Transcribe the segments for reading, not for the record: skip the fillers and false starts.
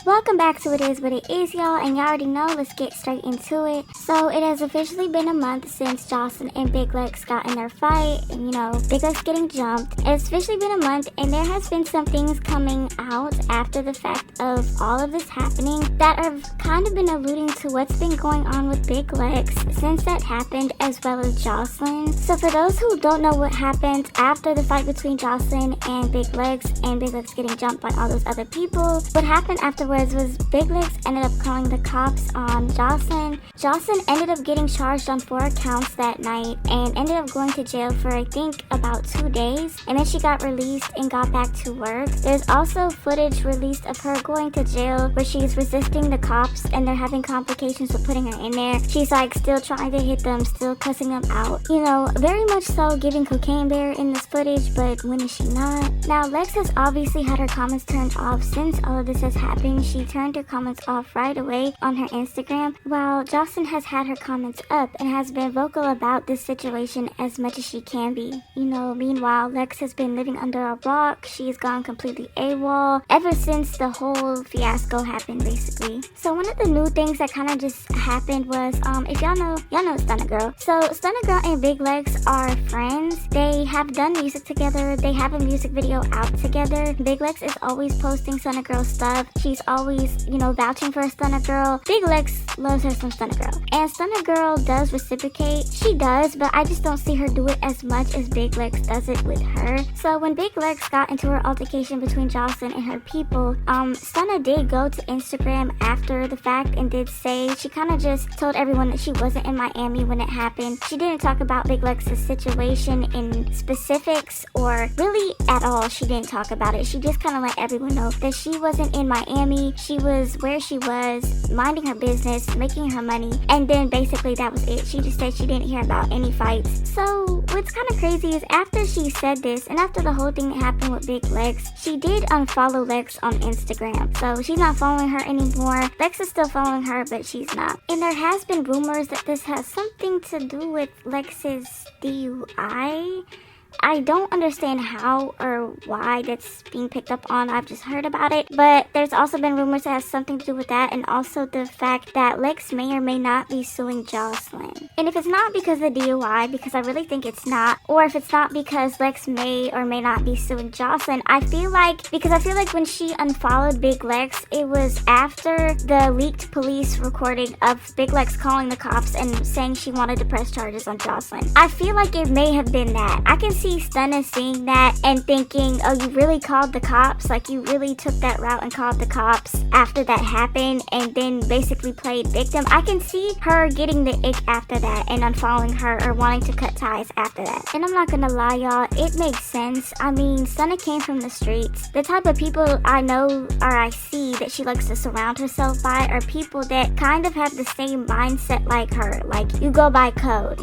Welcome back to It Is What It Is, y'all, and y'all already know, let's get straight into it. So it has officially been a month since Joseline and Big Lex got in their fight, and Big Lex getting jumped. It's officially been a month, and there has been some things coming out after the fact of all of this happening that have kind of been alluding to what's been going on with Big Lex since that happened, as well as Joseline. So for those who don't know what happened after the fight between Joseline and Big Lex getting jumped by all those other people, what happened afterwards was Big Lex ended up calling the cops on Joseline. Joseline ended up getting charged on 4 counts that night and ended up going to jail for I think about 2 days, and then she got released and got back to work. There's also footage released of her going to jail where she's resisting the cops and they're having complications with putting her in there. She's like still trying to hit them, still cussing them out. Very much so giving cocaine bear in this footage, but when is she not? Now Lex has obviously had her comments turned off since all of this has happened. She turned her comments off right away on her Instagram, while Joseline has had her comments up and has been vocal about this situation as much as she can be. Meanwhile, Lex has been living under a rock. She's gone completely AWOL ever since the whole fiasco happened, basically. So one of the new things that kind of just happened was, if y'all know Stunna Girl. So Stunna Girl and Big Lex are friends. They have done music together. They have a music video out together. Big Lex is always posting Stunna Girl stuff. She's always, vouching for Stunna Girl. Big Lex loves her some Stunna Girl. And Stunna Girl does reciprocate. She does, but I just don't see her do it as much as Big Lex does it with her. So when Big Lex got into her altercation between Joseline and her people, Stunna did go to Instagram after the fact and did say, she kind of just told everyone that she wasn't in Miami when it happened. She didn't talk about Big Lex's situation in specifics or really at all. She didn't talk about it. She just kind of let everyone know that she wasn't in Miami. She was where she was, minding her business, making her money, and then basically that was it. She just said she didn't hear about any fights. So what's kind of crazy is after she said this and after the whole thing that happened with Big Lex, she did unfollow Lex on Instagram. So she's not following her anymore. Lex is still following her, but she's not. And there has been rumors that this has something to do with Lex's DUI. I don't understand how or why that's being picked up on. I've just heard about it. But there's also been rumors that has something to do with that, and also the fact that Lex may or may not be suing Joseline. And if it's not because of DUI, because I really think it's not, or if it's not because Lex may or may not be suing Joseline, I feel like when she unfollowed Big Lex, it was after the leaked police recording of Big Lex calling the cops and saying she wanted to press charges on Joseline. I feel like it may have been that. I can see Stunna seeing that and thinking, oh, you really called the cops? Like, you really took that route and called the cops after that happened and then basically played victim. I can see her getting the ick after that and unfollowing her or wanting to cut ties after that. And I'm not gonna lie, y'all, it makes sense. I mean, Stunna came from the streets. The type of people I know or I see that she likes to surround herself by are people that kind of have the same mindset like her. Like, you go by code,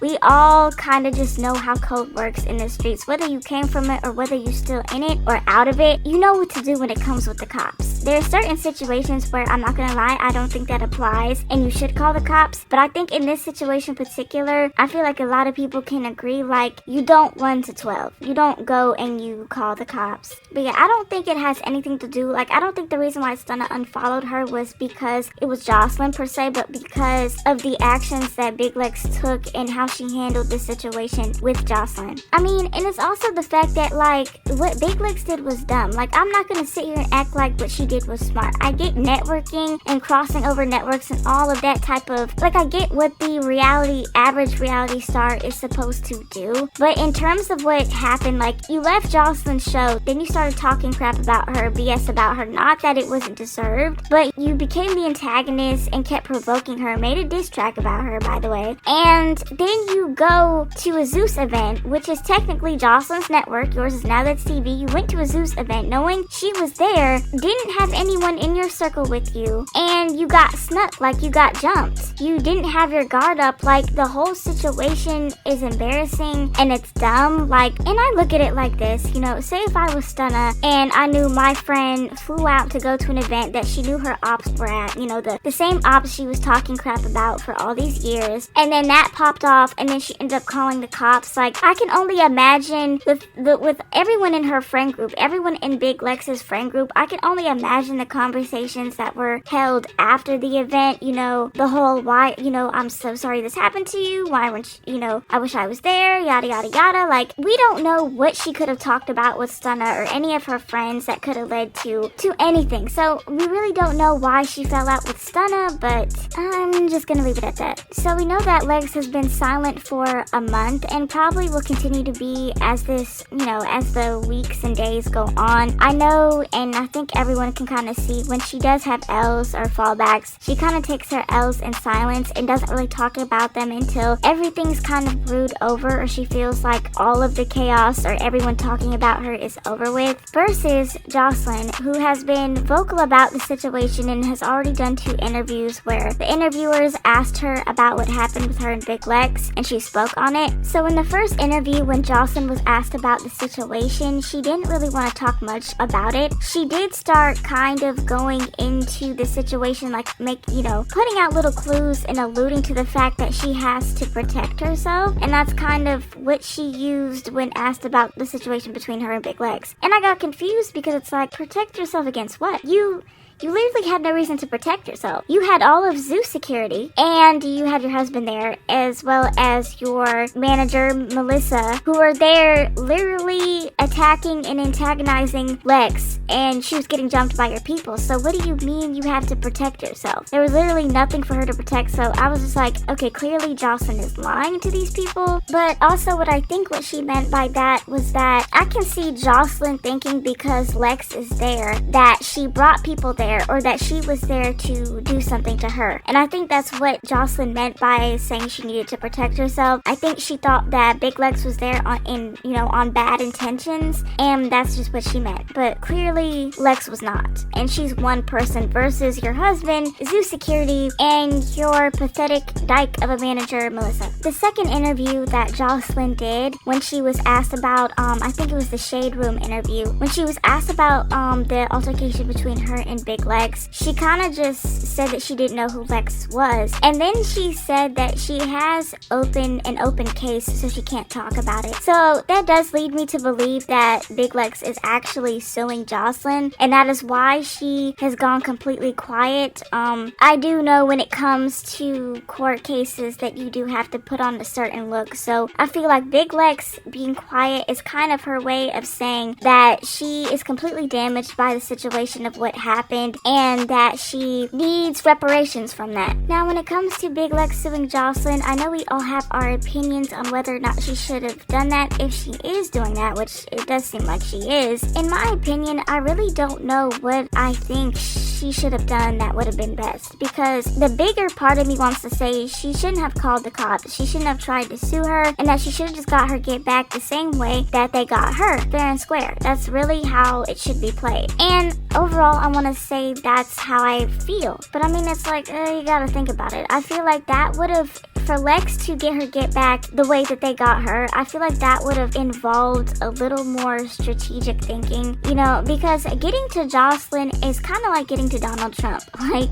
we all kind of just know how code works in the streets. Whether you came from it or whether you're still in it or out of it, you know what to do when it comes with the cops. There are certain situations where, I'm not gonna lie, I don't think that applies and you should call the cops, but I think in this situation in particular, I feel like a lot of people can agree, like, you don't 1 to 12. You don't go and you call the cops. But yeah, I don't think it has anything to do, I don't think the reason why Stunna unfollowed her was because it was Joseline per se, but because of the actions that Big Lex took and how she handled this situation with Joseline. I mean, and it's also the fact that, what Big Lex did was dumb. I'm not gonna sit here and act like what she did was smart. I get networking and crossing over networks and all of that type of, I get what the average reality star is supposed to do. But in terms of what happened, you left Joseline's show, then you started talking crap about her, BS about her, not that it wasn't deserved, but you became the antagonist and kept provoking her, made a diss track about her, by the way. And then you go to a Zeus event, which is technically Joseline's network, yours is Now That's TV. You went to a Zeus event knowing she was there, didn't have anyone in your circle with you, and you got snuck, you got jumped. You didn't have your guard up. The whole situation is embarrassing and it's dumb. And I look at it like this, say if I was Stunna and I knew my friend flew out to go to an event that she knew her ops were at, the same ops she was talking crap about for all these years, and then that popped off and then she ended up calling the cops. I can only imagine with everyone in her friend group, everyone in Big Lex's friend group, I can only imagine imagine the conversations that were held after the event, the whole why, I'm so sorry this happened to you, why weren't you, I wish I was there, yada yada yada. Like, we don't know what she could have talked about with Stunna or any of her friends that could have led to anything. So we really don't know why she fell out with Stunna, but I'm just gonna leave it at that. So we know that Lex has been silent for a month and probably will continue to be as this, as the weeks and days go on. I know, and I think everyone can kind of see when she does have L's or fallbacks, she kind of takes her L's in silence and doesn't really talk about them until everything's kind of brewed over, or she feels like all of the chaos or everyone talking about her is over with. Versus Joseline, who has been vocal about the situation and has already done 2 interviews where the interviewers asked her about what happened with her and Big Lex, and she spoke on it. So in the first interview, when Joseline was asked about the situation, she didn't really want to talk much about it. She did start kind of going into the situation, like putting out little clues and alluding to the fact that she has to protect herself, and that's kind of what she used when asked about the situation between her and Big Lex. And I got confused because it's like, protect yourself against what? You literally had no reason to protect yourself. You had all of Zeus security, and you had your husband there, as well as your manager, Melissa, who were there literally attacking and antagonizing Lex, and she was getting jumped by your people. So what do you mean you have to protect yourself? There was literally nothing for her to protect, so I was just like, okay, clearly Joseline is lying to these people. But also what I think what she meant by that was that I can see Joseline thinking because Lex is there, that she brought people there, or that she was there to do something to her. And I think that's what Joseline meant by saying she needed to protect herself. I think she thought that Big Lex was there on bad intentions, and that's just what she meant. But clearly Lex was not. And she's one person versus your husband, Zeus security, and your pathetic dyke of a manager, Melissa. The second interview that Joseline did, when she was asked about, I think it was the Shade Room interview, when she was asked about the altercation between her and Big Lex, she kind of just said that she didn't know who Lex was. And then she said that she has an open case, so she can't talk about it. So that does lead me to believe that Big Lex is actually suing Joseline, and that is why she has gone completely quiet. I do know when it comes to court cases that you do have to put on a certain look, so I feel like Big Lex being quiet is kind of her way of saying that she is completely damaged by the situation of what happened, and that she needs reparations from that. Now, when it comes to Big Lex suing Joseline, I know we all have our opinions on whether or not she should have done that, if she is doing that, which it does seem like she is. In my opinion, I really don't know what I think she should have done that would have been best, because the bigger part of me wants to say she shouldn't have called the cops, she shouldn't have tried to sue her, and that she should have just got her get back the same way that they got her, fair and square. That's really how it should be played. And overall, I want to say that's how I feel. But I mean, it's like, you gotta think about it. I feel like that would have, for Lex to get her get back the way that they got her, I feel like that would have involved a little more strategic thinking, because getting to Joseline is kind of like getting to Donald Trump. Like,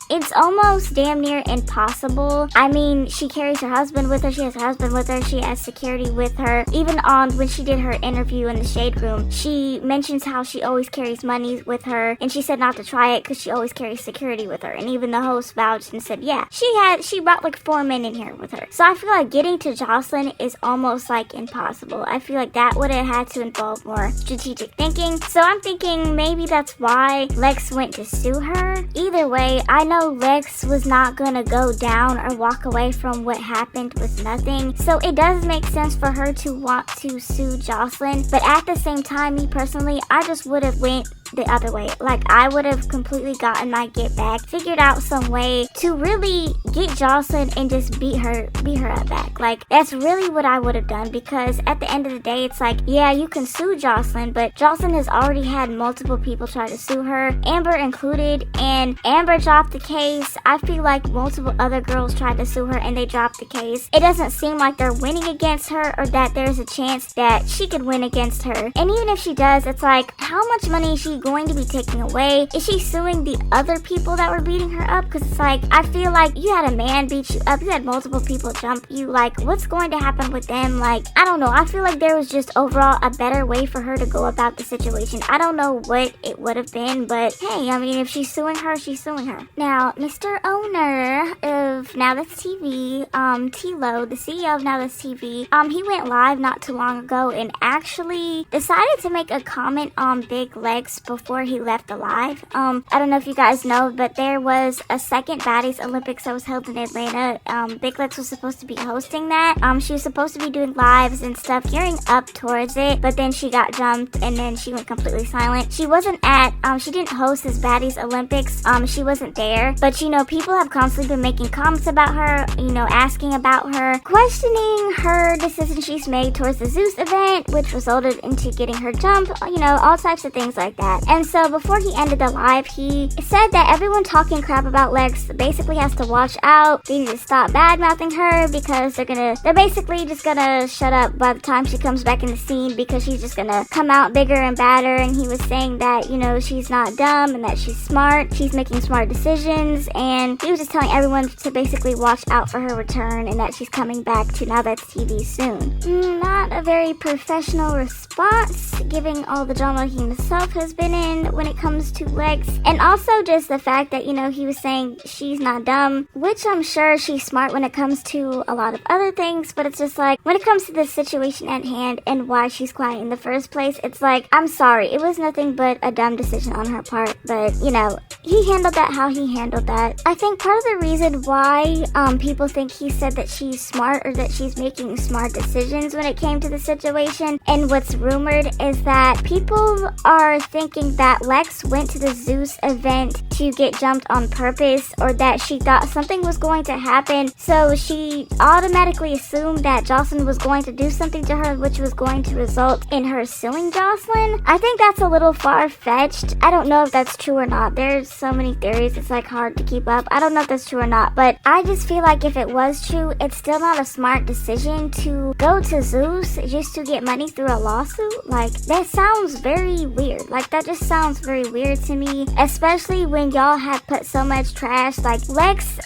it's almost damn near impossible. I mean, she carries her husband with her, she has her husband with her, she has security with her. Even on when she did her interview in the Shade Room, she mentions how she always carries money with her, and she said not to try it because she always carries security with her. And even the host vouched and said, yeah, she brought like 4 men in here with her. So I feel like getting to Joseline is almost like impossible. I feel like that would have had to involve more strategic thinking. So I'm thinking maybe that's why Lex went to sue her. Either way, I know Lex was not gonna go down or walk away from what happened with nothing, so it does make sense for her to want to sue Joseline. But at the same time, me personally, I just would have went the other way. Like, I would have completely gotten my get back, figured out some way to really get Joseline and just beat her up back. Like, that's really what I would have done, because at the end of the day, it's like, yeah, you can sue Joseline, but Joseline has already had multiple people try to sue her, Amber included, and Amber dropped the case. I feel like multiple other girls tried to sue her and they dropped the case. It doesn't seem like they're winning against her, or that there's a chance that she could win against her. And even if she does, it's like, how much money is she she going to be taking away? Is she suing the other people that were beating her up? Because it's like, I feel like you had a man beat you up, you had multiple people jump you, like, what's going to happen with them? Like, I don't know. I feel like there was just overall a better way for her to go about the situation. I don't know what it would have been, but hey, I mean, if she's suing her, she's suing her. Now, Mr. Owner of Now That's TV, T-Lo, the CEO of Now That's TV, he went live not too long ago and actually decided to make a comment on Big Lex before he left the live. I don't know if you guys know, but there was a second Baddies Olympics that was held in Atlanta. Big Lex was supposed to be hosting that. She was supposed to be doing lives and stuff, gearing up towards it, but then she got jumped and then she went completely silent. She wasn't at, she didn't host this Baddies Olympics. She wasn't there, but you know, people have constantly been making comments about her, you know, asking about her, questioning her decision she's made towards the Zeus event, which resulted into getting her jumped, you know, all types of things like that. And so before he ended the live, he said that everyone talking crap about Lex basically has to watch out. They need to stop bad mouthing her because they're basically just gonna shut up by the time she comes back in the scene, because she's just gonna come out bigger and badder. And he was saying that, you know, she's not dumb and that she's smart, she's making smart decisions, and he was just telling everyone to basically watch out for her return and that she's coming back to Now That's TV soon. Not a very professional response, given all the drama he himself has been in when it comes to Lex, and also just the fact that, you know, he was saying she's not dumb, which I'm sure she's smart when it comes to a lot of other things, but it's just like, when it comes to the situation at hand and why she's quiet in the first place, it's like, I'm sorry, it was nothing but a dumb decision on her part, but, you know, he handled that how he handled that. I think part of the reason why people think he said that she's smart or that she's making smart decisions when it came to the situation, and what's rumored is that people are thinking that Lex went to the Zeus event to get jumped on purpose, or that she thought something was going to happen, so she automatically assumed that Joseline was going to do something to her, which was going to result in her suing Joseline. I think that's a little far-fetched. I don't know if that's true or not. There's so many theories, it's like hard to keep up. I don't know if that's true or not, but I just feel like if it was true, it's still not a smart decision to go to Zeus just to get money through a lawsuit. Like, that sounds very weird. Like, that just sounds very weird to me, especially when y'all have put so much trash, like Lex,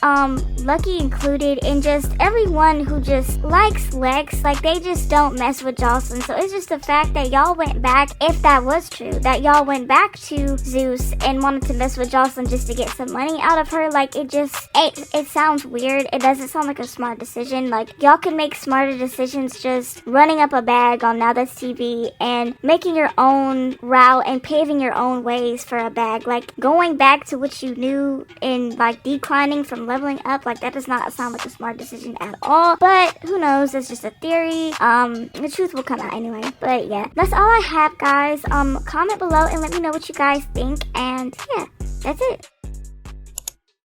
Lucky included, and just everyone who just likes Lex, like, they just don't mess with Joseline. So it's just the fact that y'all went back, if that was true, that y'all went back to Zeus and wanted to mess with Joseline just to get some money out of her. Like, it sounds weird. It doesn't sound like a smart decision. Like, y'all can make smarter decisions just running up a bag on Now That's TV and making your own route and paving your own ways for a bag. Like, going back to what you knew and, like, declining from leveling up, like, that does not sound like a smart decision at all. But who knows? It's just a theory. The truth will come out anyway. But yeah, that's all I have, guys. Comment below and let me know what you guys think. And yeah, that's it.